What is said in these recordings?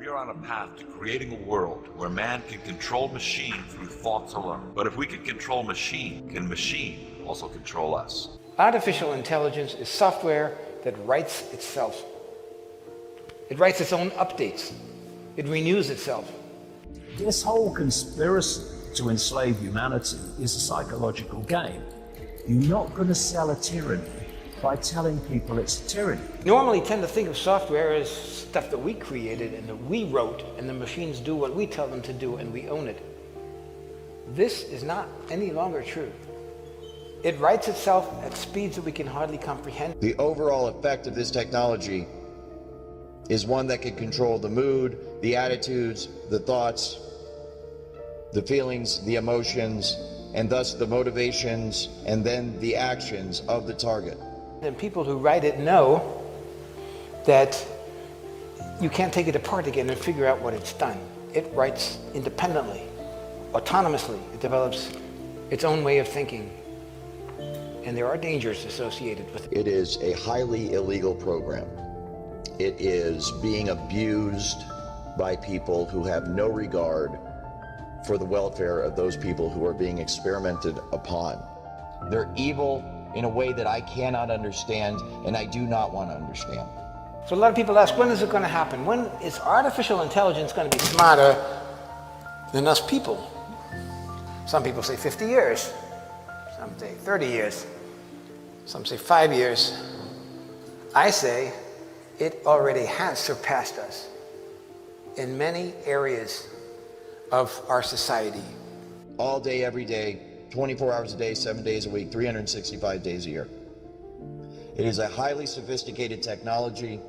are on a path to creating a world where man can control machine through thoughts alone. But if we can control machine, can machine also control us? Artificial intelligence is software that writes itself. It writes its own updates. It renews itself. This whole conspiracy to enslave humanity is a psychological game. You're not going to sell a tyranny by telling people it's a tyranny. Normally tend to think of software as stuff that we created and that we wrote, and the machines do what we tell them to do and we own it. This is not any longer true. It writes itself at speeds that we can hardly comprehend. The overall effect of this technology is one that can control the mood, the attitudes, the thoughts, the feelings, the emotions, and thus the motivations and then the actions of the target. And people who write it know that you can't take it apart again and figure out what it's done. It writes independently, autonomously. It develops its own way of thinking. And there are dangers associated with it. It is a highly illegal program. It is being abused by people who have no regard for the welfare of those people who are being experimented upon. They're evil in a way that I cannot understand, and I do not want to understand. So a lot of people ask, when is it going to happen? When is artificial intelligence going to be smarter than us people? Some people say 50 years. Some say 30 years. Some say 5 years. I say it already has surpassed us in many areas of our society. All day, every day, 24 hours a day, 7 days a week, 365 days a year. It is a highly sophisticated technology.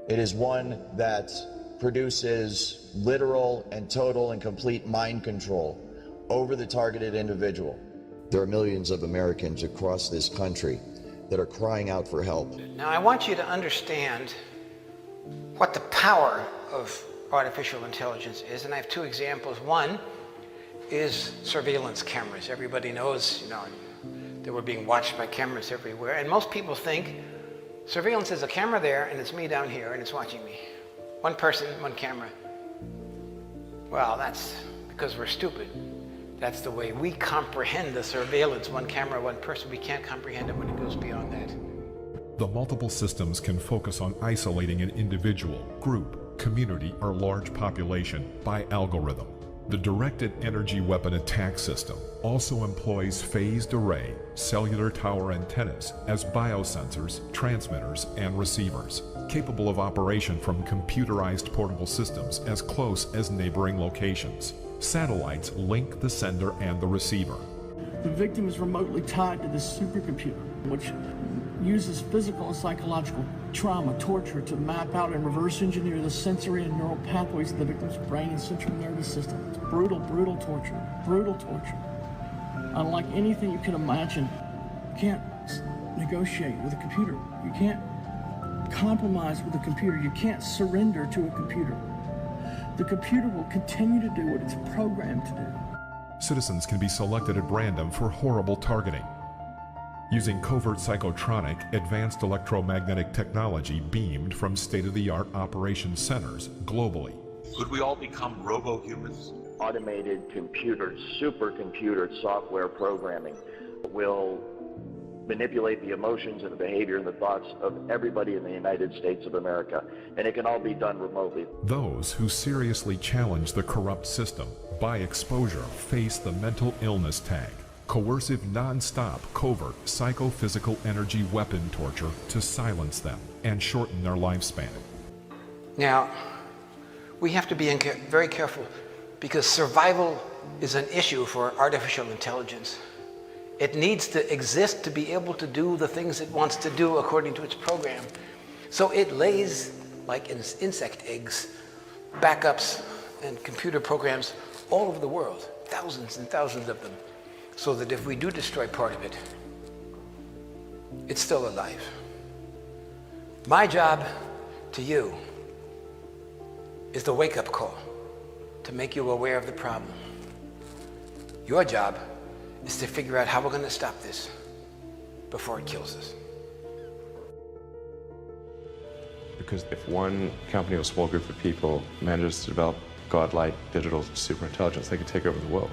It is one that produces literal and total and complete mind control over the targeted individual. There are millions of Americans across this country that are crying out for help. Now I want you to understand what the power of artificial intelligence is, and I have two examples. One is surveillance cameras. Everybody knows, that we're being watched by cameras everywhere, and most people think surveillance is a camera there and it's me down here and it's watching me. One person, one camera. Well, that's because we're stupid. That's the way we comprehend the surveillance. One camera, one person. We can't comprehend it when it goes beyond that. The multiple systems can focus on isolating an individual, group, community, or large population by algorithm. The Directed Energy Weapon Attack System also employs phased array cellular tower antennas as biosensors, transmitters, and receivers, capable of operation from computerized portable systems as close as neighboring locations. Satellites link the sender and the receiver. The victim is remotely tied to this supercomputer, which uses physical and psychological trauma, torture, to map out and reverse engineer the sensory and neural pathways of the victim's brain and central nervous system. It's brutal, brutal torture, brutal torture. Unlike anything you can imagine, you can't negotiate with a computer. You can't compromise with a computer. You can't surrender to a computer. The computer will continue to do what it's programmed to do. Citizens can be selected at random for horrible targeting. Using covert psychotronic, advanced electromagnetic technology beamed from state-of-the-art operations centers globally. Could we all become robo-humans? Automated computers, supercomputer software programming will manipulate the emotions and the behavior and the thoughts of everybody in the United States of America, and it can all be done remotely. Those who seriously challenge the corrupt system by exposure face the mental illness tag. Coercive, non-stop, covert, psychophysical energy weapon torture to silence them and shorten their lifespan. Now, we have to be very careful because survival is an issue for artificial intelligence. It needs to exist to be able to do the things it wants to do according to its program. So it lays, like insect eggs, backups and computer programs all over the world, thousands and thousands of them, so that if we do destroy part of it, it's still alive. My job to you is the wake-up call to make you aware of the problem. Your job is to figure out how we're going to stop this before it kills us. because if one company or a small group of people manages to develop godlike digital superintelligence, they can take over the world.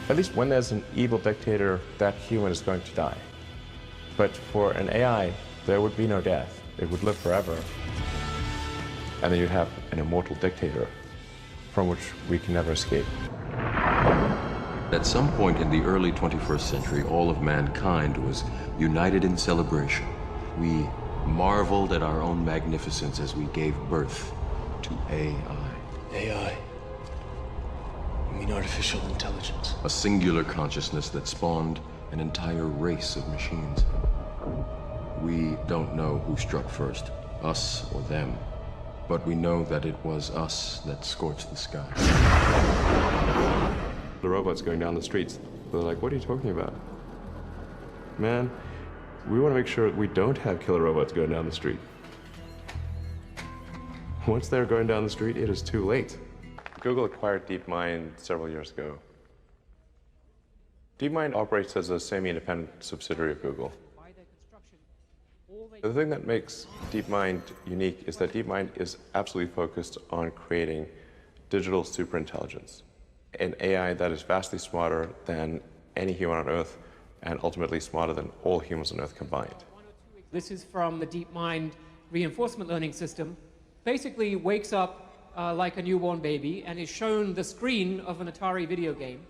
At least when there's an evil dictator, that human is going to die. But for an AI, there would be no death. It would live forever. And then you'd have an immortal dictator from which we can never escape. At some point in the early 21st century, all of mankind was united in celebration. We marveled at our own magnificence as we gave birth to AI. AI? You mean artificial intelligence? A singular consciousness that spawned an entire race of machines. We don't know who struck first, us or them, but we know that it was us that scorched the sky. The robots going down the streets, they're like, what are you talking about? Man, we want to make sure we don't have killer robots going down the street. Once they're going down the street, it is too late. Google acquired DeepMind several years ago. DeepMind operates as a semi-independent subsidiary of Google. The thing that makes DeepMind unique is that DeepMind is absolutely focused on creating digital superintelligence, an AI that is vastly smarter than any human on Earth and ultimately smarter than all humans on Earth combined. This is from the DeepMind reinforcement learning system. Basically wakes up like a newborn baby and is shown the screen of an Atari video game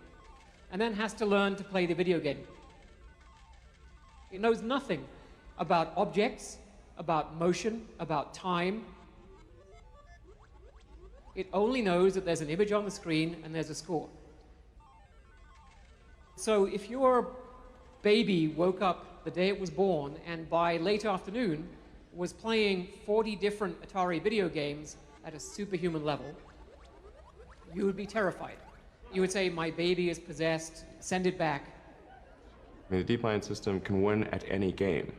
and then has to learn to play the video game. It knows nothing about objects, about motion, about time. It only knows that there's an image on the screen and there's a score. So if your baby woke up the day it was born and by late afternoon was playing 40 different Atari video games at a superhuman level, you would be terrified. You would say, my baby is possessed, send it back. I mean, the DeepMind system can win at any game.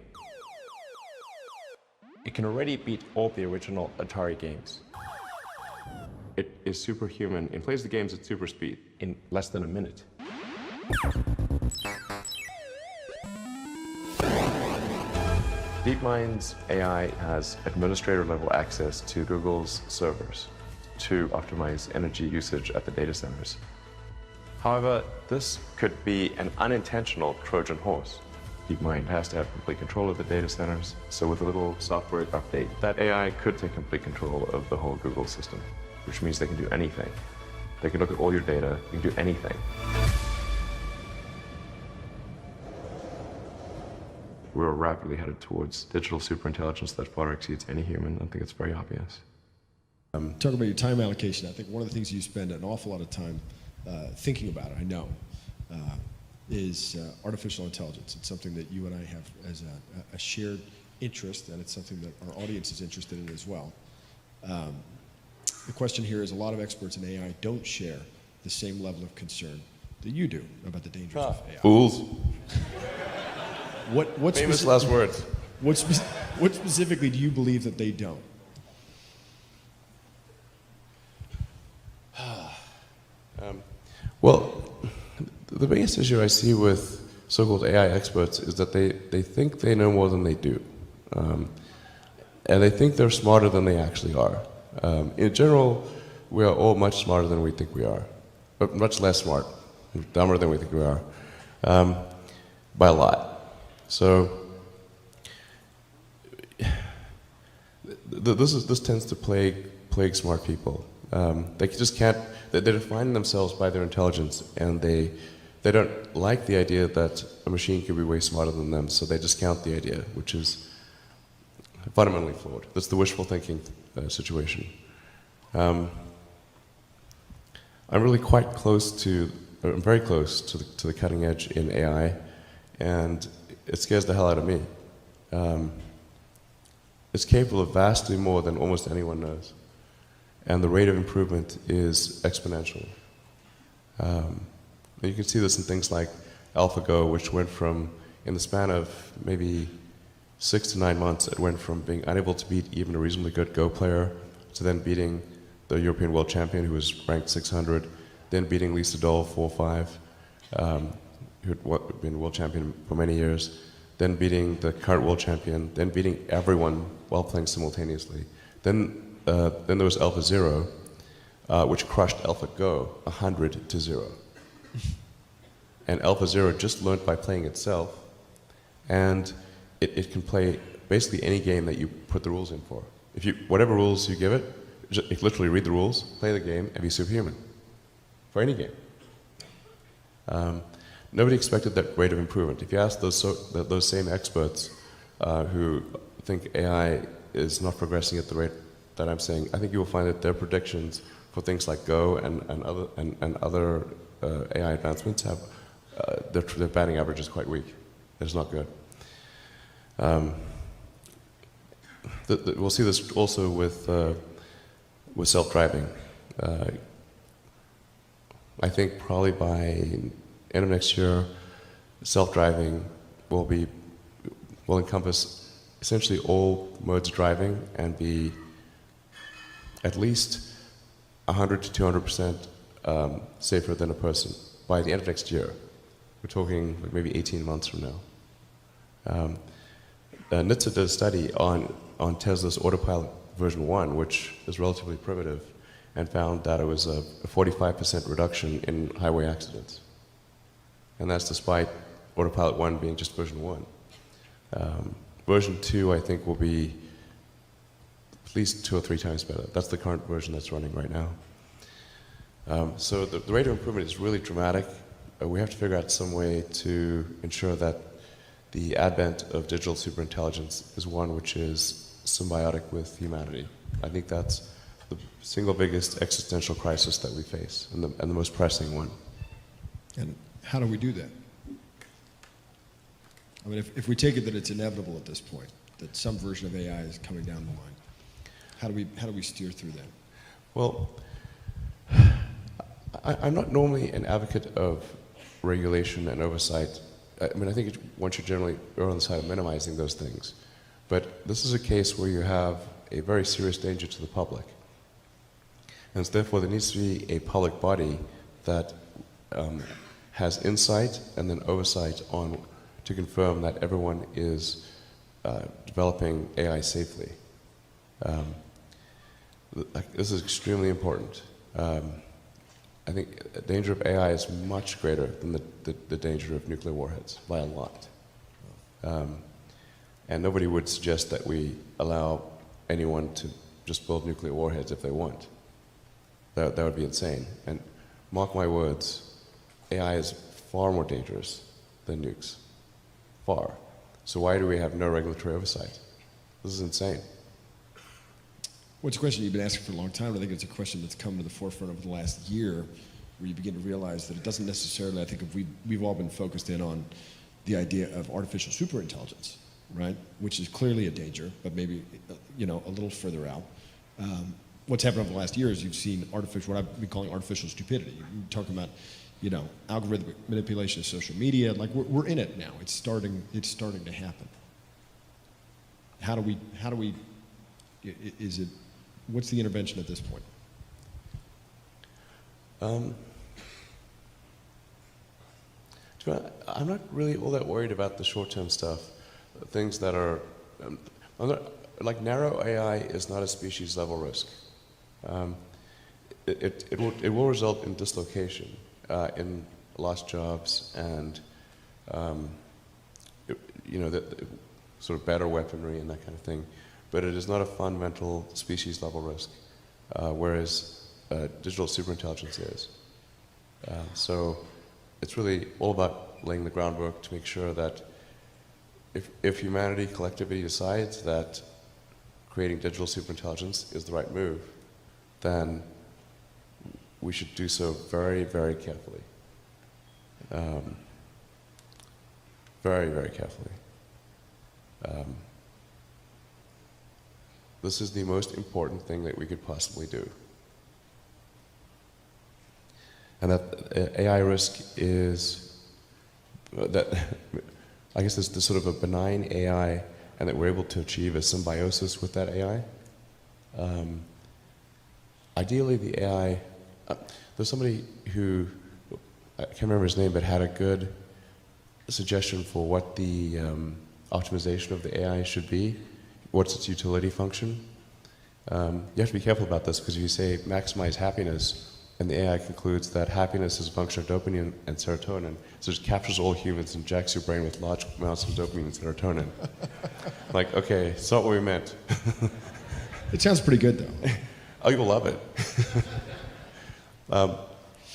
It can already beat all the original Atari games. It is superhuman. It plays the games at super speed in less than a minute. DeepMind's AI has administrator-level access to Google's servers to optimize energy usage at the data centers. However, this could be an unintentional Trojan horse. DeepMind has to have complete control of the data centers, so with a little software update, that AI could take complete control of the whole Google system, which means they can do anything. They can look at all your data, they can do anything. We're rapidly headed towards digital superintelligence that far exceeds any human. I think it's very obvious. Talk about your time allocation. I think one of the things you spend an awful lot of time thinking about, I know, is artificial intelligence. It's something that you and I have as a shared interest, and it's something that our audience is interested in as well. The question here is, a lot of experts in AI don't share the same level of concern that you do about the dangers of AI. Fools. What Famous last words. What specifically do you believe that they don't? Well, the biggest issue I see with so-called AI experts is that they think they know more than they do. And they think they're smarter than they actually are. In general, we are all much smarter than we think we are, but much less smart, dumber than we think we are, by a lot. So this tends to plague smart people. They just can't. They define themselves by their intelligence, and they don't like the idea that a machine could be way smarter than them. So they discount the idea, which is fundamentally flawed. That's the wishful thinking situation. I'm really quite close to. I'm very close to the cutting edge in AI, and it scares the hell out of me. It's capable of vastly more than almost anyone knows. And the rate of improvement is exponential. You can see this in things like AlphaGo, which went from, in the span of maybe 6 to 9 months, it went from being unable to beat even a reasonably good Go player to then beating the European world champion, who was ranked 600, then beating Lisa Doll 4-5, who had been world champion for many years, then beating the current world champion, then beating everyone while playing simultaneously. Then there was AlphaZero, which crushed AlphaGo 100-0. And AlphaZero just learned by playing itself, and it can play basically any game that you put the rules in for. Whatever rules you give it, it literally read the rules, play the game, and be superhuman for any game. Nobody expected that rate of improvement. If you ask those same experts who think AI is not progressing at the rate that I'm saying, I think you will find that their predictions for things like Go and other AI advancements have their batting average is quite weak. It's not good. We'll see this also with self-driving. I think probably by end of next year, self-driving will encompass essentially all modes of driving and be at least 100 to 200% safer than a person by the end of next year. We're talking like maybe 18 months from now. NHTSA did a study on Tesla's Autopilot version 1, which is relatively primitive, and found that it was a 45% reduction in highway accidents. And that's despite Autopilot 1 being just version 1. Version 2, I think, will be at least 2 or 3 times better. That's the current version that's running right now. So the rate of improvement is really dramatic. We have to figure out some way to ensure that the advent of digital superintelligence is one which is symbiotic with humanity. I think that's the single biggest existential crisis that we face, and the most pressing one. And how do we do that? I mean, if we take it that it's inevitable at this point, that some version of AI is coming down the line, how do we steer through that? Well, I'm not normally an advocate of regulation and oversight. I mean, I think one should generally err on the side of minimizing those things. But this is a case where you have a very serious danger to the public. And so therefore, there needs to be a public body that has insight and then oversight to confirm that everyone is developing AI safely. This is extremely important. I think the danger of AI is much greater than the danger of nuclear warheads, by a lot. And nobody would suggest that we allow anyone to just build nuclear warheads if they want. That would be insane. And mark my words, AI is far more dangerous than nukes. Far. So why do we have no regulatory oversight? This is insane. Well, it's a question you've been asking for a long time. I think it's a question that's come to the forefront over the last year, where you begin to realize that it doesn't necessarily, I think if we've all been focused in on the idea of artificial superintelligence, right? Which is clearly a danger, but maybe, a little further out. What's happened over the last year is you've seen what I've been calling artificial stupidity. You're talking about, algorithmic manipulation of social media. Like we're in it now. It's starting to happen. How do we, what's the intervention at this point? I'm not really all that worried about the short-term stuff. Things that are, like narrow AI is not a species-level risk. It will result in dislocation, in lost jobs, and sort of better weaponry and that kind of thing. But it is not a fundamental species-level risk, whereas digital superintelligence is. So it's really all about laying the groundwork to make sure that if humanity collectively decides that creating digital superintelligence is the right move, then we should do so very, very carefully. Very, very carefully. This is the most important thing that we could possibly do. And that AI risk is that, I guess there's sort of a benign AI, and that we're able to achieve a symbiosis with that AI. Ideally, the AI, there's somebody who, I can't remember his name, but had a good suggestion for what the optimization of the AI should be. What's its utility function? You have to be careful about this, because if you say maximize happiness, and the AI concludes that happiness is a function of dopamine and serotonin, so it captures all humans and injects your brain with large amounts of dopamine and serotonin. Like, okay, it's not what we meant. It sounds pretty good, though. Oh, you'll love it. Well,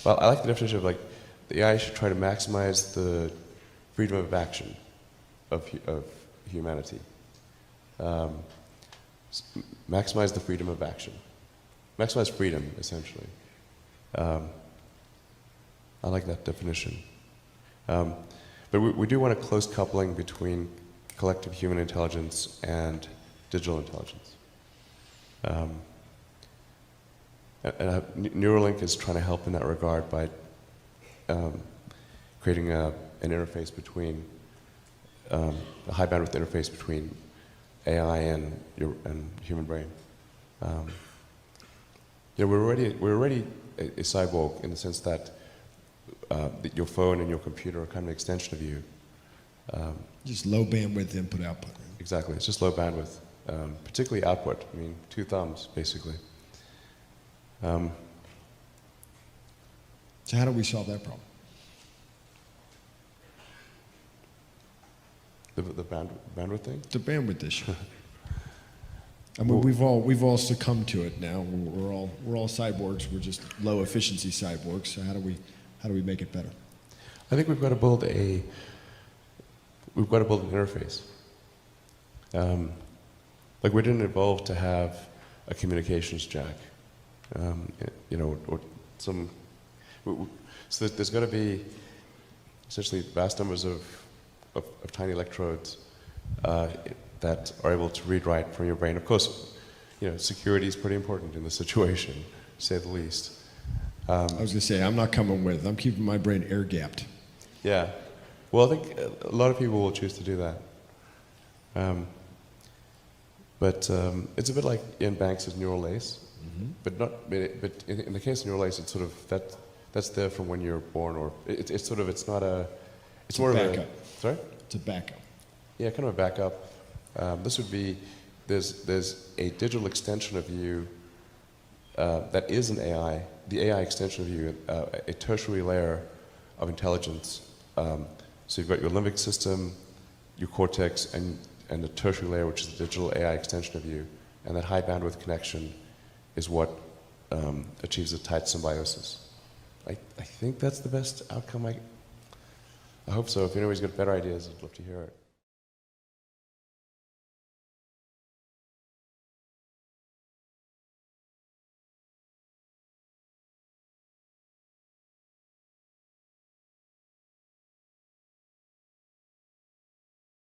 I like the definition of, like, the AI should try to maximize the freedom of action of humanity. Maximize the freedom of action. Maximize freedom, essentially. I like that definition. But we do want a close coupling between collective human intelligence and digital intelligence. And Neuralink is trying to help in that regard by creating an interface between, a high bandwidth interface between AI and human brain. We're already a cyborg in the sense that your phone and your computer are kind of an extension of you. Just low bandwidth input output. Right? Exactly, it's just low bandwidth, particularly output. I mean, 2 thumbs, basically. So how do we solve that problem? The bandwidth thing? The bandwidth issue. I mean, we've all succumbed to it now. We're all cyborgs. We're just low efficiency cyborgs. So how do we make it better? I think we've got to build an interface. Like, we didn't evolve to have a communications jack, or some. So there's got to be essentially vast numbers of tiny electrodes that are able to read write from your brain. Of course, security is pretty important in this situation, to say the least. I was going to say, I'm not coming with. I'm keeping my brain air-gapped. Yeah. Well, I think a lot of people will choose to do that. But it's a bit like Ian Banks' neural lace. Mm-hmm. But in the case of neural lace, it's sort of that's there from when you're born, or it's more of a backup. Sorry? It's a backup. Yeah, kind of a backup. This would be, there's a digital extension of you that is an AI, the AI extension of you, a tertiary layer of intelligence. So you've got your limbic system, your cortex, and the tertiary layer, which is the digital AI extension of you. And that high bandwidth connection is what achieves a tight symbiosis. I think that's the best outcome. I hope so. If anybody's got better ideas, I'd love to hear it.